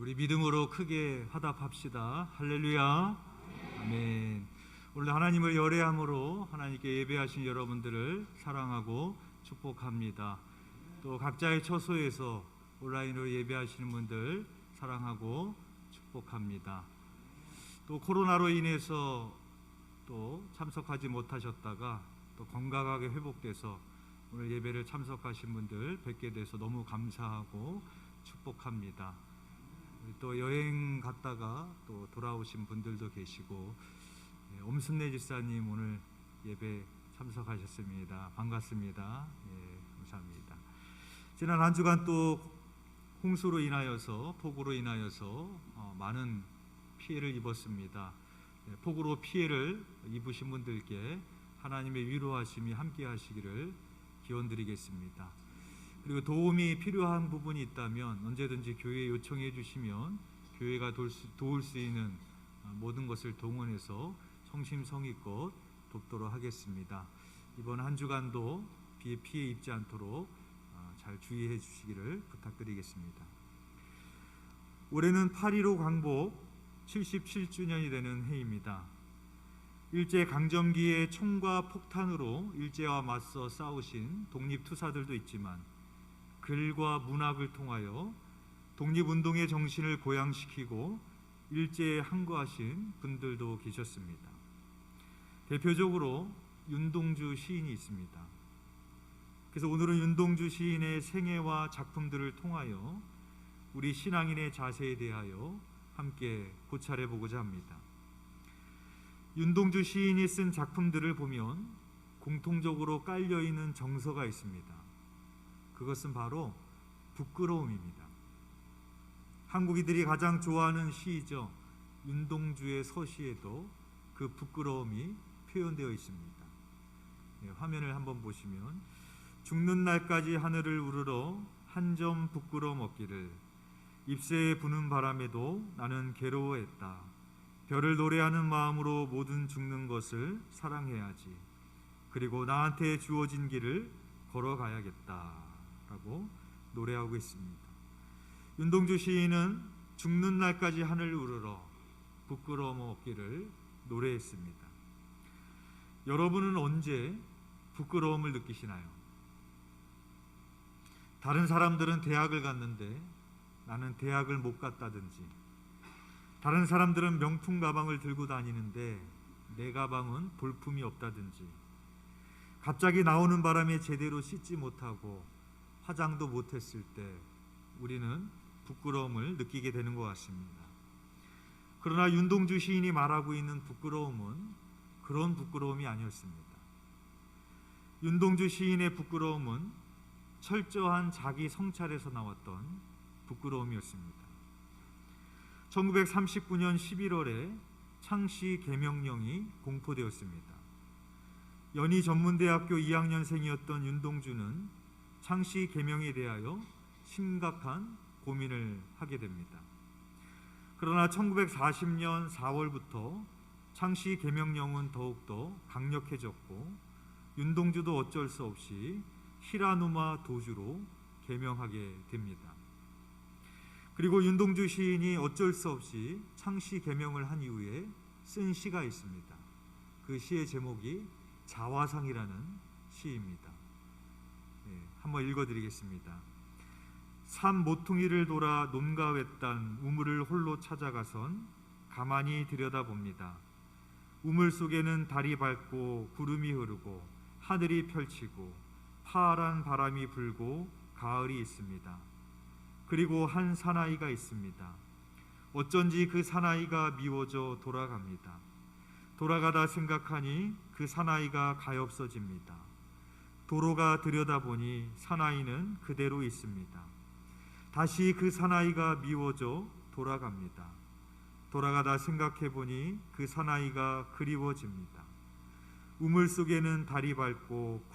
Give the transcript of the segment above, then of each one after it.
우리 믿음으로 크게 화답합시다. 할렐루야. 아멘. 오늘 하나님을 열애함으로 하나님께 예배하신 여러분들을 사랑하고 축복합니다. 또 각자의 처소에서 온라인으로 예배하시는 분들 사랑하고 축복합니다. 또 코로나로 인해서 또 참석하지 못하셨다가 또 건강하게 회복돼서 오늘 예배를 참석하신 분들 뵙게 돼서 너무 감사하고 축복합니다. 또 여행 갔다가 또 돌아오신 분들도 계시고, 엄순례 집사님 오늘 예배 참석하셨습니다. 반갑습니다. 감사합니다. 지난 한 주간 또 홍수로 인하여서, 폭우로 인하여서 많은 피해를 입었습니다. 폭우로 피해를 입으신 분들께 하나님의 위로하심이 함께 하시기를 기원드리겠습니다. 그리고 도움이 필요한 부분이 있다면 언제든지 교회에 요청해 주시면 교회가 도울 수 있는 모든 것을 동원해서 성심성의껏 돕도록 하겠습니다. 이번 한 주간도 비에 피해 입지 않도록 잘 주의해 주시기를 부탁드리겠습니다. 올해는 8.15 광복 77주년이 되는 해입니다. 일제강점기의 총과 폭탄으로 일제와 맞서 싸우신 독립투사들도 있지만 글과 문학을 통하여 독립운동의 정신을 고양시키고 일제에 항거하신 분들도 계셨습니다. 대표적으로 윤동주 시인이 있습니다. 그래서 오늘은 윤동주 시인의 생애와 작품들을 통하여 우리 신앙인의 자세에 대하여 함께 고찰해 보고자 합니다. 윤동주 시인이 쓴 작품들을 보면 공통적으로 깔려있는 정서가 있습니다. 그것은 바로 부끄러움입니다. 한국인들이 가장 좋아하는 시이죠. 윤동주의 서시에도 그 부끄러움이 표현되어 있습니다. 화면을 한번 보시면, 죽는 날까지 하늘을 우러러 한 점 부끄러움 없기를, 잎새에 부는 바람에도 나는 괴로워했다. 별을 노래하는 마음으로 모든 죽는 것을 사랑해야지. 그리고 나한테 주어진 길을 걸어가야겠다 라고 노래하고 있습니다. 윤동주 시인은 죽는 날까지 하늘을 우러러 부끄러움 없기를 노래했습니다. 여러분은 언제 부끄러움을 느끼시나요? 다른 사람들은 대학을 갔는데 나는 대학을 못 갔다든지, 다른 사람들은 명품 가방을 들고 다니는데 내 가방은 볼품이 없다든지, 갑자기 나오는 바람에 제대로 씻지 못하고 화장도 못했을 때 우리는 부끄러움을 느끼게 되는 것 같습니다. 그러나 윤동주 시인이 말하고 있는 부끄러움은 그런 부끄러움이 아니었습니다. 윤동주 시인의 부끄러움은 철저한 자기 성찰에서 나왔던 부끄러움이었습니다. 1939년 11월에 창씨 계명령이 공포되었습니다. 연희전문대학교 2학년생이었던 윤동주는 창씨 계명에 대하여 심각한 고민을 하게 됩니다. 그러나 1940년 4월부터 창씨 계명령은 더욱더 강력해졌고 윤동주도 어쩔 수 없이 히라누마 도주로 계명하게 됩니다. 그리고 윤동주 시인이 어쩔 수 없이 창씨 계명을 한 이후에 쓴 시가 있습니다. 그 시의 제목이 자화상이라는 시입니다. 한번 읽어드리겠습니다. 산 모퉁이를 돌아 논가 외딴 우물을 홀로 찾아가선 가만히 들여다봅니다. 우물 속에는 달이 밝고 구름이 흐르고 하늘이 펼치고 파란 바람이 불고 가을이 있습니다. 그리고 한 사나이가 있습니다. 어쩐지 그 사나이가 미워져 돌아갑니다. 돌아가다 생각하니 그 사나이가 가엾어집니다. 도로가 들여다보니 사나이는 그대로 있습니다. 다시 그 사나이가 미워져 돌아갑니다. 돌아가다 생각해보니 그 사나이가 그리워집니다. 우물 속에는 달이 밝고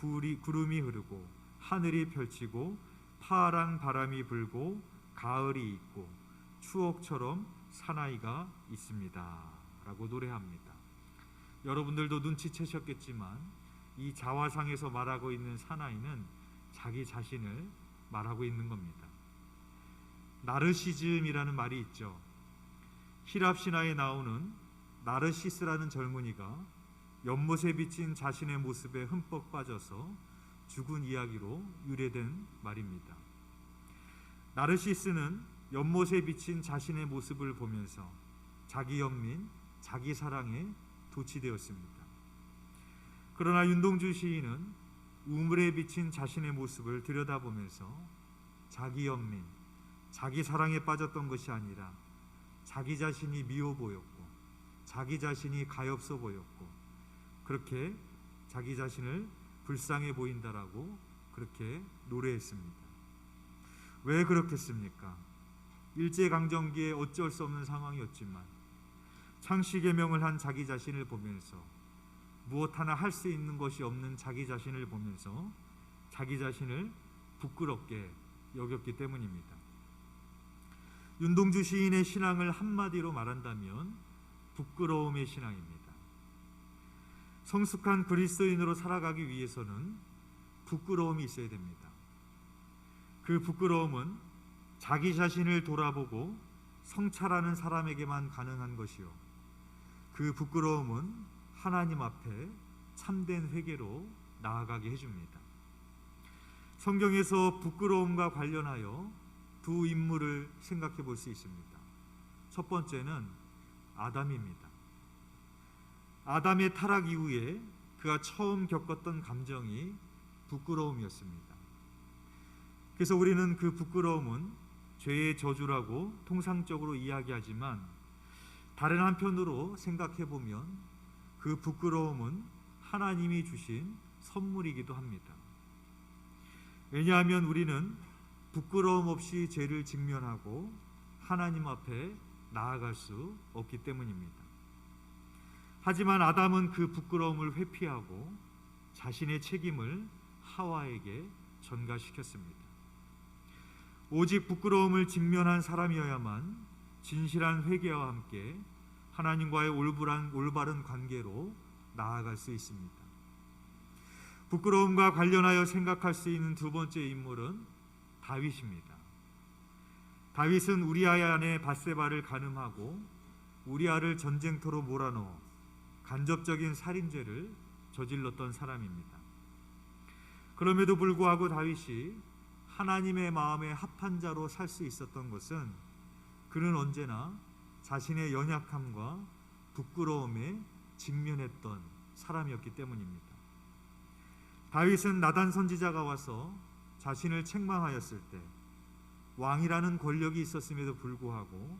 구름이 흐르고 하늘이 펼치고 파란 바람이 불고 가을이 있고 추억처럼 사나이가 있습니다 라고 노래합니다. 여러분들도 눈치채셨겠지만 이 자화상에서 말하고 있는 사나이는 자기 자신을 말하고 있는 겁니다. 나르시즘이라는 말이 있죠. 히랍 신화에 나오는 나르시스라는 젊은이가 연못에 비친 자신의 모습에 흠뻑 빠져서 죽은 이야기로 유래된 말입니다. 나르시스는 연못에 비친 자신의 모습을 보면서 자기 연민, 자기 사랑에 도취되었습니다. 그러나 윤동주 시인은 우물에 비친 자신의 모습을 들여다보면서 자기 연민, 자기 사랑에 빠졌던 것이 아니라 자기 자신이 미워 보였고 자기 자신이 가엾어 보였고 그렇게 자기 자신을 불쌍해 보인다라고 그렇게 노래했습니다. 왜 그렇겠습니까? 일제강점기에 어쩔 수 없는 상황이었지만 창씨개명을 한 자기 자신을 보면서 무엇 하나 할 수 있는 것이 없는 자기 자신을 보면서 자기 자신을 부끄럽게 여겼기 때문입니다. 윤동주 시인의 신앙을 한마디로 말한다면 부끄러움의 신앙입니다. 성숙한 그리스도인으로 살아가기 위해서는 부끄러움이 있어야 됩니다. 그 부끄러움은 자기 자신을 돌아보고 성찰하는 사람에게만 가능한 것이요, 그 부끄러움은 하나님 앞에 참된 회개로 나아가게 해줍니다. 성경에서 부끄러움과 관련하여 두 인물을 생각해 볼 수 있습니다. 첫 번째는 아담입니다. 아담의 타락 이후에 그가 처음 겪었던 감정이 부끄러움이었습니다. 그래서 우리는 그 부끄러움은 죄의 저주라고 통상적으로 이야기하지만 다른 한편으로 생각해 보면 그 부끄러움은 하나님이 주신 선물이기도 합니다. 왜냐하면 우리는 부끄러움 없이 죄를 직면하고 하나님 앞에 나아갈 수 없기 때문입니다. 하지만 아담은 그 부끄러움을 회피하고 자신의 책임을 하와에게 전가시켰습니다. 오직 부끄러움을 직면한 사람이어야만 진실한 회개와 함께 하나님과의 올바른 관계로 나아갈 수 있습니다. 부끄러움과 관련하여 생각할 수 있는 두 번째 인물은 다윗입니다. 다윗은 우리아의 아내 밧세바를 간음하고 우리아를 전쟁터로 몰아넣어 간접적인 살인죄를 저질렀던 사람입니다. 그럼에도 불구하고 다윗이 하나님의 마음에 합한 자로 살 수 있었던 것은 그는 언제나 자신의 연약함과 부끄러움에 직면했던 사람이었기 때문입니다. 다윗은 나단 선지자가 와서 자신을 책망하였을 때 왕이라는 권력이 있었음에도 불구하고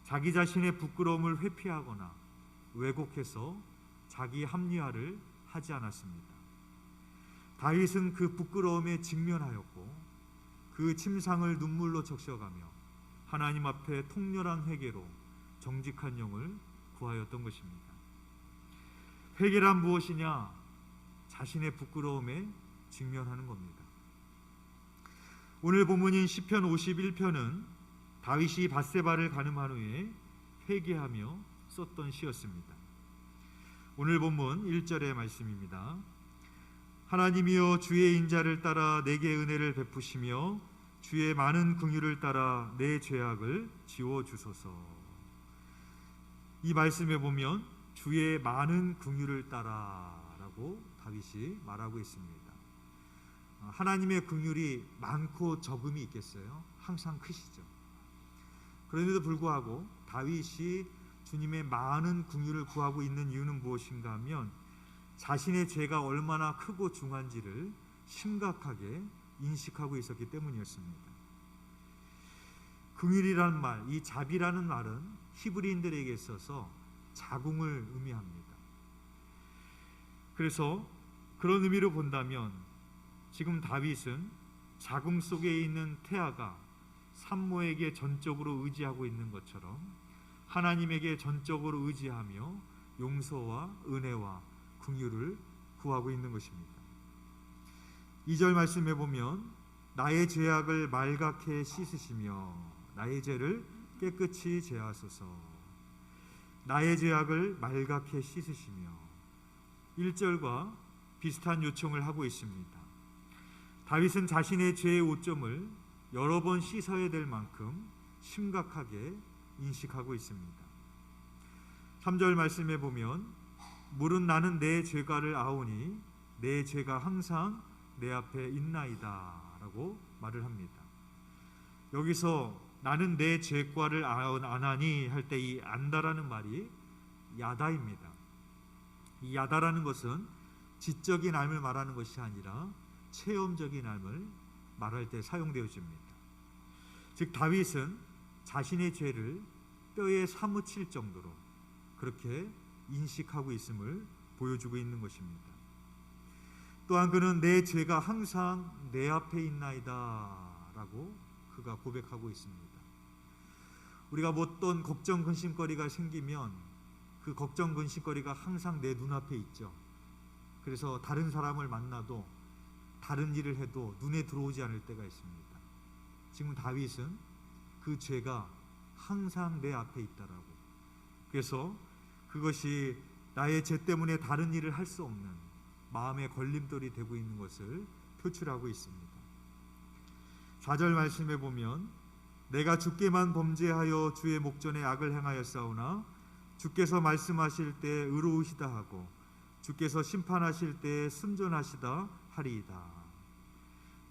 자기 자신의 부끄러움을 회피하거나 왜곡해서 자기 합리화를 하지 않았습니다. 다윗은 그 부끄러움에 직면하였고 그 침상을 눈물로 적셔가며 하나님 앞에 통렬한 회개로 정직한 영을 구하였던 것입니다. 회개란 무엇이냐? 자신의 부끄러움에 직면하는 겁니다. 오늘 본문인 시편 51편은 다윗이 밧세바를 간음한 후에 회개하며 썼던 시였습니다. 오늘 본문 1절의 말씀입니다. 하나님이여 주의 인자를 따라 내게 은혜를 베푸시며 주의 많은 긍휼을 따라 내 죄악을 지워 주소서. 이 말씀에 보면 주의 많은 긍휼을 따라라고 다윗이 말하고 있습니다. 하나님의 긍휼이 많고 적음이 있겠어요? 항상 크시죠. 그런데도 불구하고 다윗이 주님의 많은 긍휼을 구하고 있는 이유는 무엇인가 하면 자신의 죄가 얼마나 크고 중한지를 심각하게 인식하고 있었기 때문이었습니다. 긍휼이라는 말, 이 자비라는 말은 히브리인들에게 있어서 자궁을 의미합니다. 그래서 그런 의미로 본다면 지금 다윗은 자궁 속에 있는 태아가 산모에게 전적으로 의지하고 있는 것처럼 하나님에게 전적으로 의지하며 용서와 은혜와 긍휼을 구하고 있는 것입니다. 2절 말씀에 보면 나의 죄악을 말갛게 씻으시며 나의 죄를 깨끗이 제하소서. 나의 죄악을 말갛게 씻으시며 1절과 비슷한 요청을 하고 있습니다. 다윗은 자신의 죄의 오점을 여러 번 씻어야 될 만큼 심각하게 인식하고 있습니다. 3절 말씀에 보면 물은 나는 내 죄가를 아오니 내 죄가 항상 내 앞에 있나이다 라고 말을 합니다. 여기서 나는 내 죄과를 아나니 할 때 이 안다라는 말이 야다입니다. 이 야다라는 것은 지적인 암을 말하는 것이 아니라 체험적인 암을 말할 때 사용되어집니다. 즉 다윗은 자신의 죄를 뼈에 사무칠 정도로 그렇게 인식하고 있음을 보여주고 있는 것입니다. 또한 그는 내 죄가 항상 내 앞에 있나이다 라고 그가 고백하고 있습니다. 우리가 어떤 걱정 근심거리가 생기면 그 걱정 근심거리가 항상 내 눈앞에 있죠. 그래서 다른 사람을 만나도 다른 일을 해도 눈에 들어오지 않을 때가 있습니다. 지금 다윗은 그 죄가 항상 내 앞에 있다라고, 그래서 그것이 나의 죄 때문에 다른 일을 할 수 없는 마음의 걸림돌이 되고 있는 것을 표출하고 있습니다. 4절 말씀에 보면 내가 주께만 범죄하여 주의 목전에 악을 행하였사오나 주께서 말씀하실 때 의로우시다 하고 주께서 심판하실 때 순전하시다 하리이다.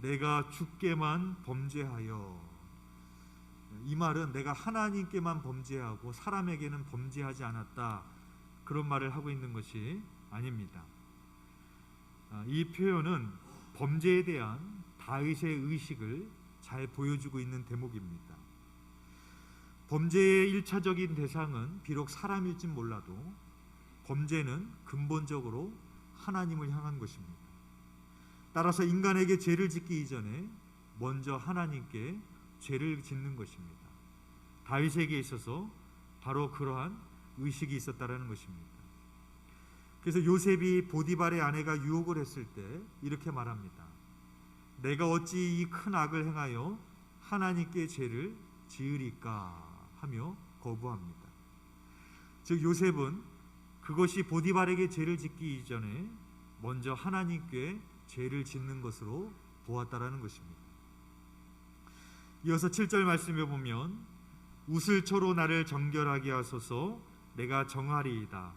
내가 주께만 범죄하여, 이 말은 내가 하나님께만 범죄하고 사람에게는 범죄하지 않았다, 그런 말을 하고 있는 것이 아닙니다. 이 표현은 범죄에 대한 다윗의 의식을 잘 보여주고 있는 대목입니다. 범죄의 1차적인 대상은 비록 사람일진 몰라도 범죄는 근본적으로 하나님을 향한 것입니다. 따라서 인간에게 죄를 짓기 이전에 먼저 하나님께 죄를 짓는 것입니다. 다윗에게 있어서 바로 그러한 의식이 있었다라는 것입니다. 그래서 요셉이 보디발의 아내가 유혹을 했을 때 이렇게 말합니다. 내가 어찌 이 큰 악을 행하여 하나님께 죄를 지으리까 하며 거부합니다. 즉 요셉은 그것이 보디발에게 죄를 짓기 이전에 먼저 하나님께 죄를 짓는 것으로 보았다라는 것입니다. 이어서 7절 말씀에 보면 우슬초로 나를 정결하게 하소서 내가 정하리이다.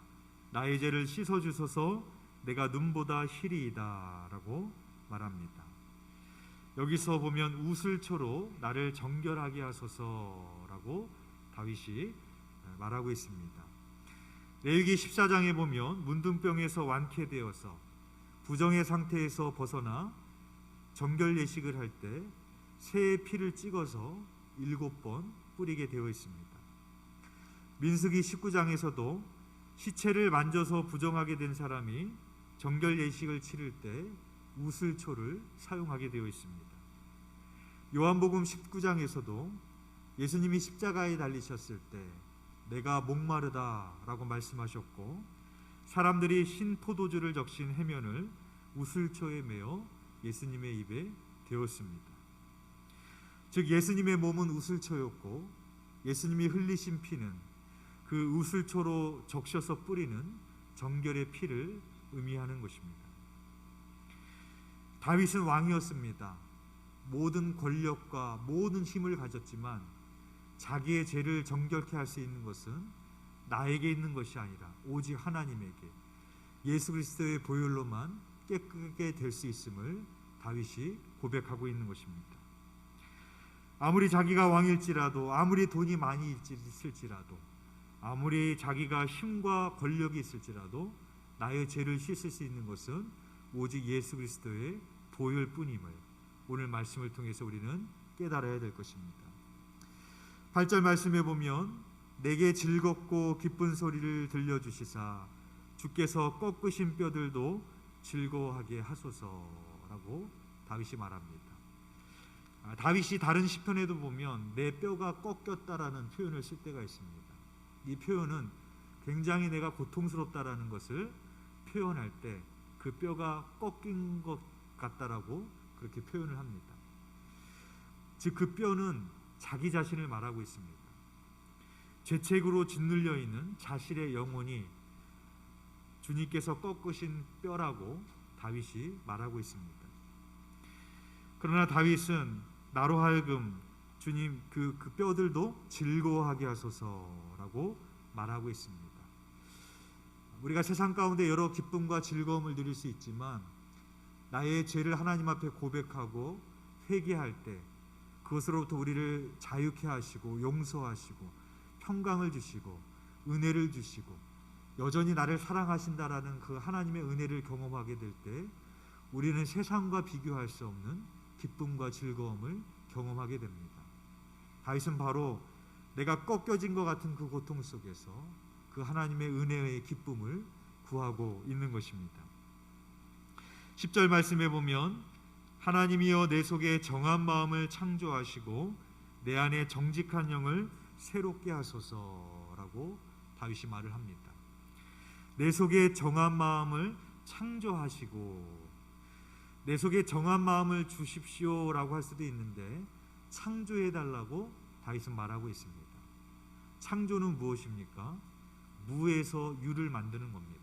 나의 죄를 씻어주소서 내가 눈보다 희리이다 라고 말합니다. 여기서 보면 우슬초로 나를 정결하게 하소서라고 다윗이 말하고 있습니다. 레위기 14장에 보면 문둥병에서 완쾌되어서 부정의 상태에서 벗어나 정결 예식을 할 때 새의 피를 찍어서 7번 뿌리게 되어 있습니다. 민수기 19장에서도 시체를 만져서 부정하게 된 사람이 정결 예식을 치를 때 우슬초를 사용하게 되어 있습니다. 요한복음 19장에서도 예수님이 십자가에 달리셨을 때 내가 목마르다 라고 말씀하셨고 사람들이 신 포도주를 적신 해면을 우슬초에 메어 예수님의 입에 대었습니다. 즉 예수님의 몸은 우슬초였고 예수님이 흘리신 피는 그 우슬초로 적셔서 뿌리는 정결의 피를 의미하는 것입니다. 다윗은 왕이었습니다. 모든 권력과 모든 힘을 가졌지만 자기의 죄를 정결케 할 수 있는 것은 나에게 있는 것이 아니라 오직 하나님에게 예수 그리스도의 보혈로만 깨끗하게 될 수 있음을 다윗이 고백하고 있는 것입니다. 아무리 자기가 왕일지라도, 아무리 돈이 많이 있을지라도, 아무리 자기가 힘과 권력이 있을지라도 나의 죄를 씻을 수 있는 것은 오직 예수 그리스도의 보혈뿐임을 오늘 말씀을 통해서 우리는 깨달아야 될 것입니다. 8절 말씀에 보면 내게 즐겁고 기쁜 소리를 들려주시사 주께서 꺾으신 뼈들도 즐거워하게 하소서라고 다윗이 말합니다. 다윗이 다른 시편에도 보면 내 뼈가 꺾였다라는 표현을 쓸 때가 있습니다. 이 표현은 굉장히 내가 고통스럽다라는 것을 표현할 때 그 뼈가 꺾인 것 같다라고 그렇게 표현을 합니다. 즉 그 뼈는 자기 자신을 말하고 있습니다. 죄책으로 짓눌려 있는 자신의 영혼이 주님께서 꺾으신 뼈라고 다윗이 말하고 있습니다. 그러나 다윗은 나로 하여금 주님 그 뼈들도 즐거워하게 하소서라고 말하고 있습니다. 우리가 세상 가운데 여러 기쁨과 즐거움을 누릴 수 있지만 나의 죄를 하나님 앞에 고백하고 회개할 때 그것으로부터 우리를 자유케 하시고 용서하시고 평강을 주시고 은혜를 주시고 여전히 나를 사랑하신다라는 그 하나님의 은혜를 경험하게 될 때 우리는 세상과 비교할 수 없는 기쁨과 즐거움을 경험하게 됩니다. 다윗은 바로 내가 꺾여진 것 같은 그 고통 속에서 그 하나님의 은혜의 기쁨을 구하고 있는 것입니다. 10절 말씀에 보면 하나님이여 내 속에 정한 마음을 창조하시고 내 안에 정직한 영을 새롭게 하소서라고 다윗이 말을 합니다. 내 속에 정한 마음을 창조하시고, 내 속에 정한 마음을 주십시오라고 할 수도 있는데 창조해달라고 다윗은 말하고 있습니다. 창조는 무엇입니까? 무에서 유를 만드는 겁니다.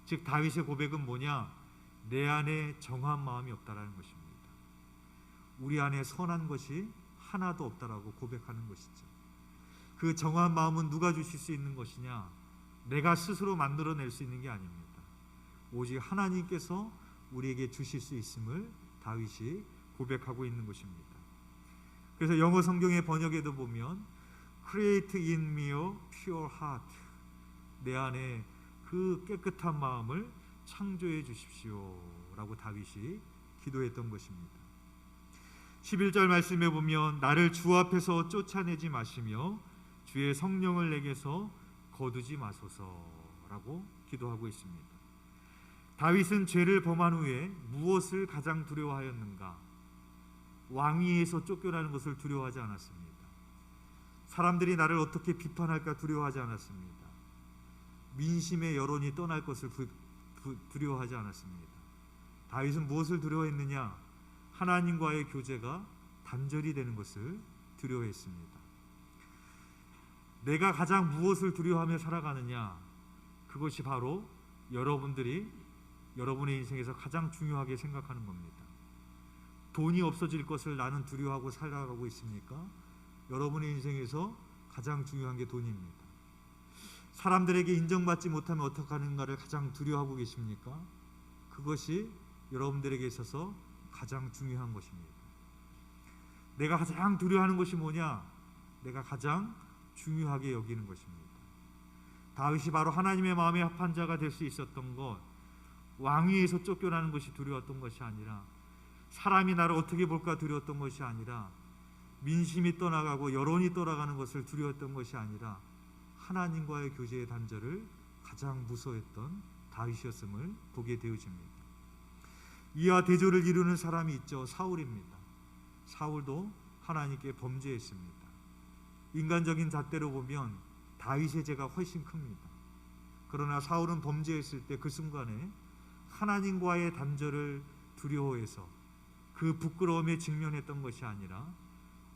즉 다윗의 고백은 뭐냐? 내 안에 정한 마음이 없다라는 것입니다. 우리 안에 선한 것이 하나도 없다라고 고백하는 것이죠. 그 정한 마음은 누가 주실 수 있는 것이냐? 내가 스스로 만들어낼 수 있는 게 아닙니다. 오직 하나님께서 우리에게 주실 수 있음을 다윗이 고백하고 있는 것입니다. 그래서 영어 성경의 번역에도 보면 Create in me a pure heart, 내 안에 그 깨끗한 마음을 창조해 주십시오 라고 다윗이 기도했던 것입니다. 11절 말씀에 보면 나를 주 앞에서 쫓아내지 마시며 주의 성령을 내게서 거두지 마소서라고 기도하고 있습니다. 다윗은 죄를 범한 후에 무엇을 가장 두려워하였는가? 왕위에서 쫓겨나는 것을 두려워하지 않았습니다. 사람들이 나를 어떻게 비판할까 두려워하지 않았습니다. 민심의 여론이 떠날 것을 두려워하지 않았습니다. 다윗은 무엇을 두려워했느냐? 하나님과의 교제가 단절이 되는 것을 두려워했습니다. 내가 가장 무엇을 두려워하며 살아가느냐? 그것이 바로 여러분들이 여러분의 인생에서 가장 중요하게 생각하는 겁니다. 돈이 없어질 것을 나는 두려워하고 살아가고 있습니까? 여러분의 인생에서 가장 중요한 게 돈입니다. 사람들에게 인정받지 못하면 어떡하는가를 가장 두려워하고 계십니까? 그것이 여러분들에게 있어서 가장 중요한 것입니다. 내가 가장 두려워하는 것이 뭐냐? 내가 가장 중요하게 여기는 것입니다. 다윗이 바로 하나님의 마음에 합한 자가 될 수 있었던 것, 왕위에서 쫓겨나는 것이 두려웠던 것이 아니라, 사람이 나를 어떻게 볼까 두려웠던 것이 아니라, 민심이 떠나가고 여론이 떠나가는 것을 두려웠던 것이 아니라 하나님과의 교제의 단절을 가장 무서워했던 다윗이었음을 보게 되어집니다. 이와 대조를 이루는 사람이 있죠. 사울입니다. 사울도 하나님께 범죄했습니다. 인간적인 잣대로 보면 다윗의 죄가 훨씬 큽니다. 그러나 사울은 범죄했을 때 그 순간에 하나님과의 단절을 두려워해서 그 부끄러움에 직면했던 것이 아니라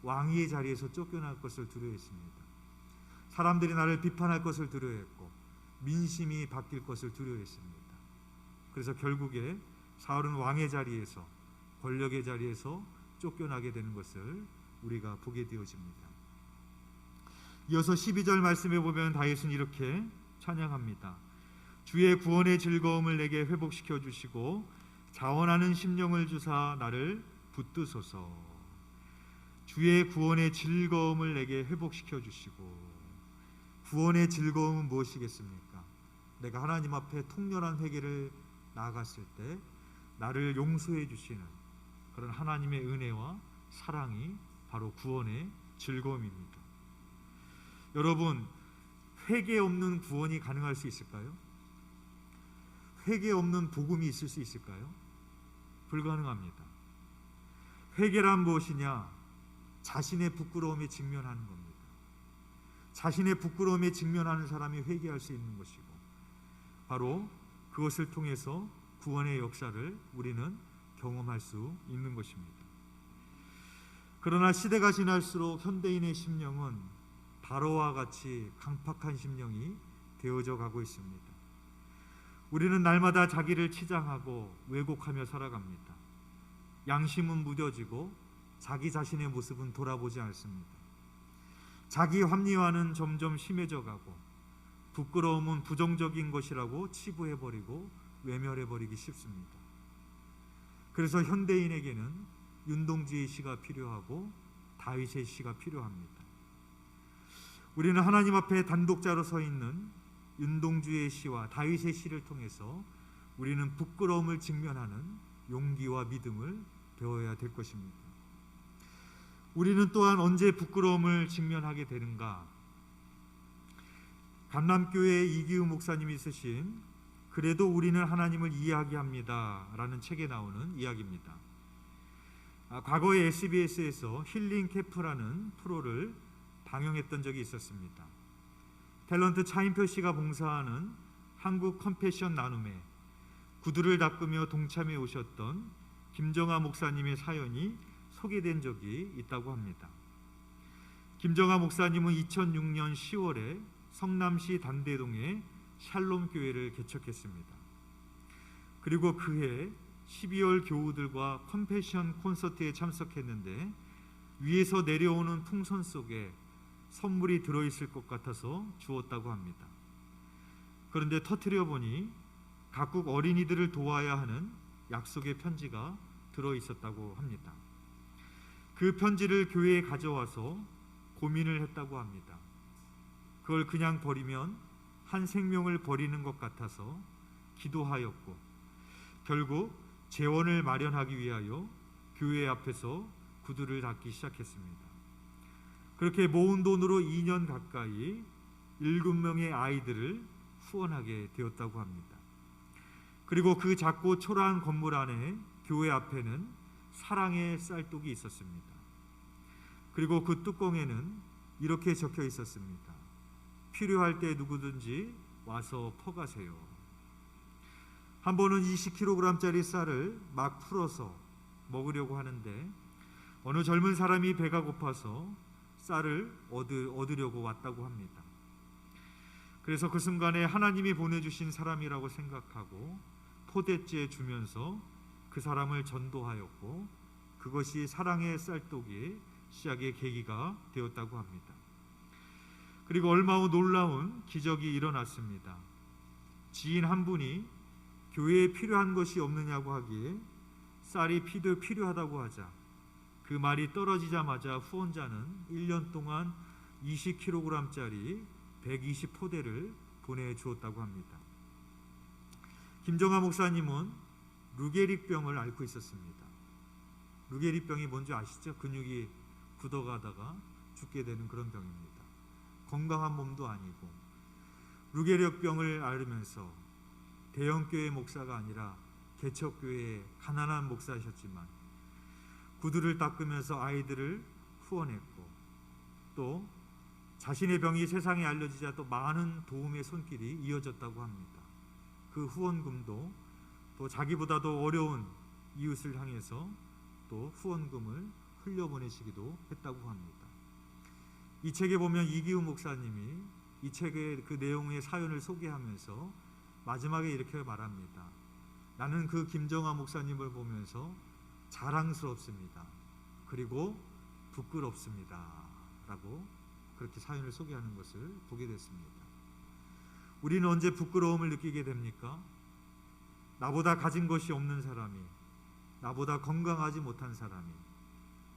왕위의 자리에서 쫓겨날 것을 두려워했습니다. 사람들이 나를 비판할 것을 두려워했고 민심이 바뀔 것을 두려워했습니다. 그래서 결국에 사울은 왕의 자리에서, 권력의 자리에서 쫓겨나게 되는 것을 우리가 보게 되어집니다. 이어서 12절 말씀에 보면 다윗은 이렇게 찬양합니다. 주의 구원의 즐거움을 내게 회복시켜 주시고 자원하는 심령을 주사 나를 붙드소서. 주의 구원의 즐거움을 내게 회복시켜 주시고, 구원의 즐거움은 무엇이겠습니까? 내가 하나님 앞에 통렬한 회개를 나아갔을 때 나를 용서해 주시는 그런 하나님의 은혜와 사랑이 바로 구원의 즐거움입니다. 여러분, 회개 없는 구원이 가능할 수 있을까요? 회개 없는 복음이 있을 수 있을까요? 불가능합니다. 회개란 무엇이냐? 자신의 부끄러움에 직면하는 겁니다. 자신의 부끄러움에 직면하는 사람이 회개할 수 있는 것이고, 바로 그것을 통해서 구원의 역사를 우리는 경험할 수 있는 것입니다. 그러나 시대가 지날수록 현대인의 심령은 바로와 같이 강팍한 심령이 되어져 가고 있습니다. 우리는 날마다 자기를 치장하고 왜곡하며 살아갑니다. 양심은 무뎌지고 자기 자신의 모습은 돌아보지 않습니다. 자기 합리화는 점점 심해져 가고 부끄러움은 부정적인 것이라고 치부해버리고 외면해버리기 쉽습니다. 그래서 현대인에게는 윤동주의 시가 필요하고 다윗의 시가 필요합니다. 우리는 하나님 앞에 단독자로 서 있는 윤동주의 시와 다윗의 시를 통해서 우리는 부끄러움을 직면하는 용기와 믿음을 배워야 될 것입니다. 우리는 또한 언제 부끄러움을 직면하게 되는가? 감람교회 이기우 목사님이 쓰신 그래도 우리는 하나님을 이야기합니다 라는 책에 나오는 이야기입니다. 과거에 SBS에서 힐링 캠프라는 프로를 방영했던 적이 있었습니다. 탤런트 차인표 씨가 봉사하는 한국 컴패션 나눔에 구두를 닦으며 동참해 오셨던 김정아 목사님의 사연이 소개된 적이 있다고 합니다. 김정아 목사님은 2006년 10월에 성남시 단대동에 샬롬 교회를 개척했습니다. 그리고 그해 12월 교우들과 컴패션 콘서트에 참석했는데 위에서 내려오는 풍선 속에 선물이 들어있을 것 같아서 주었다고 합니다. 그런데 터뜨려 보니 각국 어린이들을 도와야 하는 약속의 편지가 들어있었다고 합니다. 그 편지를 교회에 가져와서 고민을 했다고 합니다. 그걸 그냥 버리면 한 생명을 버리는 것 같아서 기도하였고 결국 재원을 마련하기 위하여 교회 앞에서 구두를 닦기 시작했습니다. 그렇게 모은 돈으로 2년 가까이 7명의 아이들을 후원하게 되었다고 합니다. 그리고 그 작고 초라한 건물 안에 교회 앞에는 사랑의 쌀독이 있었습니다. 그리고 그 뚜껑에는 이렇게 적혀 있었습니다. 필요할 때 누구든지 와서 퍼가세요. 한 번은 20kg짜리 쌀을 막 풀어서 먹으려고 하는데 어느 젊은 사람이 배가 고파서 쌀을 얻으려고 왔다고 합니다. 그래서 그 순간에 하나님이 보내주신 사람이라고 생각하고 포대째 주면서 그 사람을 전도하였고 그것이 사랑의 쌀독이 시작의 계기가 되었다고 합니다. 그리고 얼마 후 놀라운 기적이 일어났습니다. 지인 한 분이 교회에 필요한 것이 없느냐고 하기에 쌀이 필요하다고 하자 그 말이 떨어지자마자 후원자는 1년 동안 20kg짜리 120포대를 보내주었다고 합니다. 김정아 목사님은 루게릭병을 앓고 있었습니다. 루게릭병이 뭔지 아시죠? 근육이 굳어가다가 죽게 되는 그런 병입니다. 건강한 몸도 아니고 루게릭병을 앓으면서 대형교회 목사가 아니라 개척교회의 가난한 목사이셨지만 구두를 닦으면서 아이들을 후원했고 또 자신의 병이 세상에 알려지자 또 많은 도움의 손길이 이어졌다고 합니다. 그 후원금도 또 자기보다도 어려운 이웃을 향해서 또 후원금을 흘려보내시기도 했다고 합니다. 이 책에 보면 이기우 목사님이 이 책의 그 내용의 사연을 소개하면서 마지막에 이렇게 말합니다. 나는 그 김정아 목사님을 보면서 자랑스럽습니다. 그리고 부끄럽습니다. 라고 그렇게 사연을 소개하는 것을 보게 됐습니다. 우리는 언제 부끄러움을 느끼게 됩니까? 나보다 가진 것이 없는 사람이, 나보다 건강하지 못한 사람이,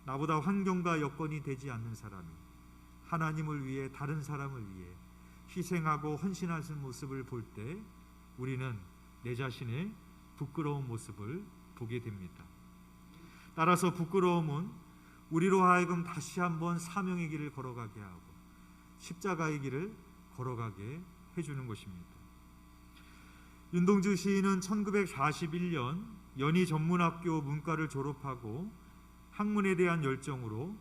나보다 환경과 여건이 되지 않는 사람이 하나님을 위해 다른 사람을 위해 희생하고 헌신하는 모습을 볼 때 우리는 내 자신의 부끄러운 모습을 보게 됩니다. 따라서 부끄러움은 우리로 하여금 다시 한번 사명의 길을 걸어가게 하고 십자가의 길을 걸어가게 해주는 것입니다. 윤동주 시인은 1941년 연희전문학교 문과를 졸업하고 학문에 대한 열정으로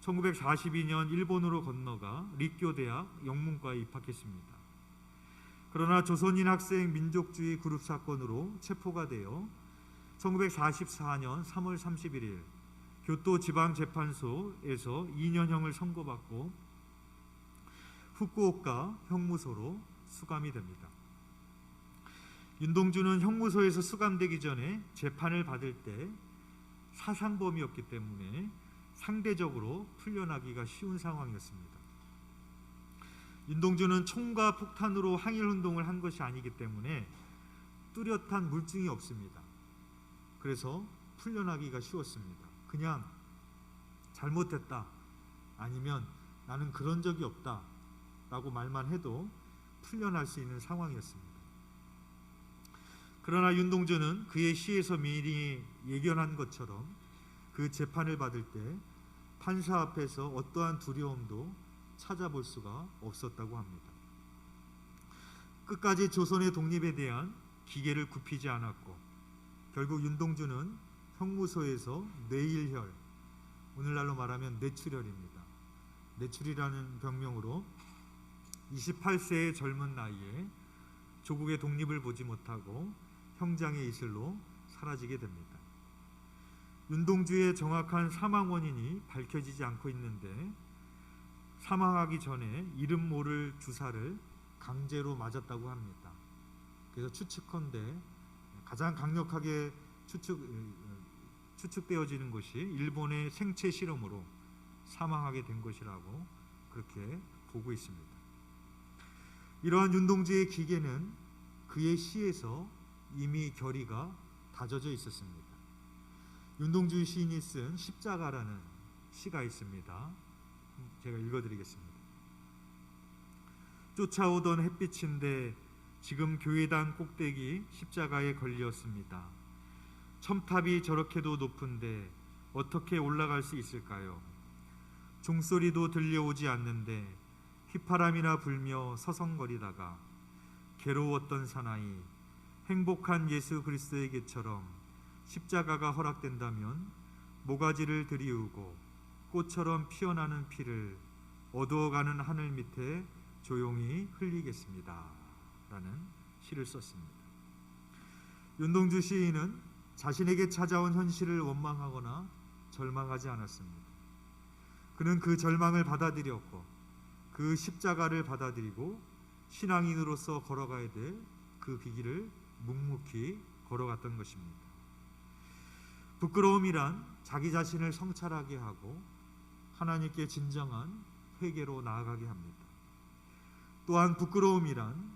1942년 일본으로 건너가 립교대학 영문과에 입학했습니다. 그러나 조선인 학생 민족주의 그룹 사건으로 체포가 되어 1944년 3월 31일 교토지방재판소에서 2년형을 선고받고 후쿠오카 형무소로 수감이 됩니다. 윤동주는 형무소에서 수감되기 전에 재판을 받을 때 사상범이었기 때문에 상대적으로 풀려나기가 쉬운 상황이었습니다. 윤동주는 총과 폭탄으로 항일운동을 한 것이 아니기 때문에 뚜렷한 물증이 없습니다. 그래서 풀려나기가 쉬웠습니다. 그냥 잘못했다, 아니면 나는 그런 적이 없다 라고 말만 해도 풀려날 수 있는 상황이었습니다. 그러나 윤동주는 그의 시에서 미리 예견한 것처럼 그 재판을 받을 때 판사 앞에서 어떠한 두려움도 찾아볼 수가 없었다고 합니다. 끝까지 조선의 독립에 대한 기계를 굽히지 않았고, 결국 윤동주는 형무소에서 뇌일혈, 오늘날로 말하면 뇌출혈입니다. 뇌출이라는 병명으로 28세의 젊은 나이에 조국의 독립을 보지 못하고 형장의 이슬로 사라지게 됩니다. 윤동주의 정확한 사망 원인이 밝혀지지 않고 있는데, 사망하기 전에 이름 모를 주사를 강제로 맞았다고 합니다. 그래서 추측컨대 가장 강력하게 추측되어지는 것이 일본의 생체 실험으로 사망하게 된 것이라고 그렇게 보고 있습니다. 이러한 윤동주의 기계는 그의 시에서 이미 결의가 다져져 있었습니다. 윤동주 시인이 쓴 십자가라는 시가 있습니다. 제가 읽어드리겠습니다. 쫓아오던 햇빛인데 지금 교회당 꼭대기 십자가에 걸렸습니다. 첨탑이 저렇게도 높은데 어떻게 올라갈 수 있을까요? 종소리도 들려오지 않는데 휘파람이나 불며 서성거리다가 괴로웠던 사나이, 행복한 예수 그리스도에게처럼 십자가가 허락된다면 모가지를 들이우고 꽃처럼 피어나는 피를 어두워가는 하늘 밑에 조용히 흘리겠습니다 라는 시를 썼습니다. 윤동주 시인은 자신에게 찾아온 현실을 원망하거나 절망하지 않았습니다. 그는 그 절망을 받아들였고 그 십자가를 받아들이고 신앙인으로서 걸어가야 될 그 길을 묵묵히 걸어갔던 것입니다. 부끄러움이란 자기 자신을 성찰하게 하고 하나님께 진정한 회개로 나아가게 합니다. 또한 부끄러움이란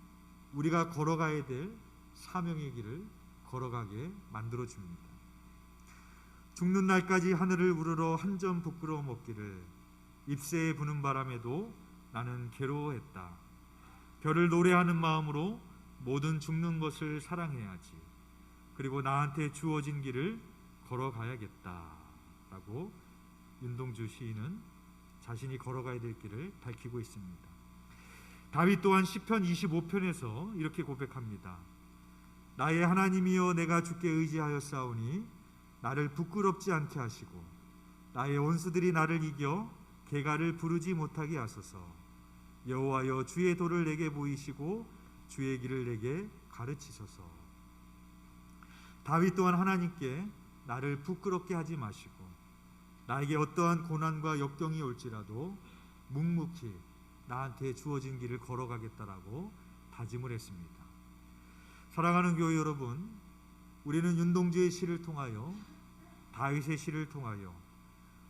우리가 걸어가야 될 사명의 길을 걸어가게 만들어줍니다. 죽는 날까지 하늘을 우러러 한 점 부끄러움 없기를, 잎새에 부는 바람에도 나는 괴로워했다. 별을 노래하는 마음으로 모든 죽는 것을 사랑해야지. 그리고 나한테 주어진 길을 걸어가야겠다 라고 윤동주 시인은 자신이 걸어가야 될 길을 밝히고 있습니다. 다윗 또한 시편 25편에서 이렇게 고백합니다. 나의 하나님이여, 내가 주께 의지하였사오니 나를 부끄럽지 않게 하시고 나의 원수들이 나를 이겨 개가를 부르지 못하게 하소서. 여호와여, 주의 도를 내게 보이시고 주의 길을 내게 가르치소서. 다윗 또한 하나님께 나를 부끄럽게 하지 마시고 나에게 어떠한 고난과 역경이 올지라도 묵묵히 나한테 주어진 길을 걸어가겠다라고 다짐을 했습니다. 사랑하는 교회 여러분, 우리는 윤동주의 시를 통하여, 다윗의 시를 통하여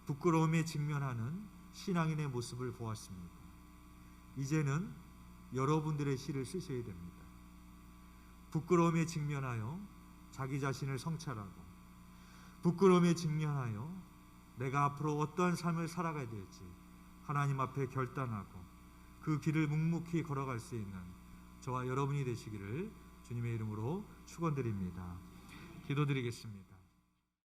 부끄러움에 직면하는 신앙인의 모습을 보았습니다. 이제는 여러분들의 시를 쓰셔야 됩니다. 부끄러움에 직면하여 자기 자신을 성찰하고, 부끄러움에 직면하여 내가 앞으로 어떠한 삶을 살아가야 될지 하나님 앞에 결단하고 그 길을 묵묵히 걸어갈 수 있는 저와 여러분이 되시기를 주님의 이름으로 축원드립니다. 기도드리겠습니다.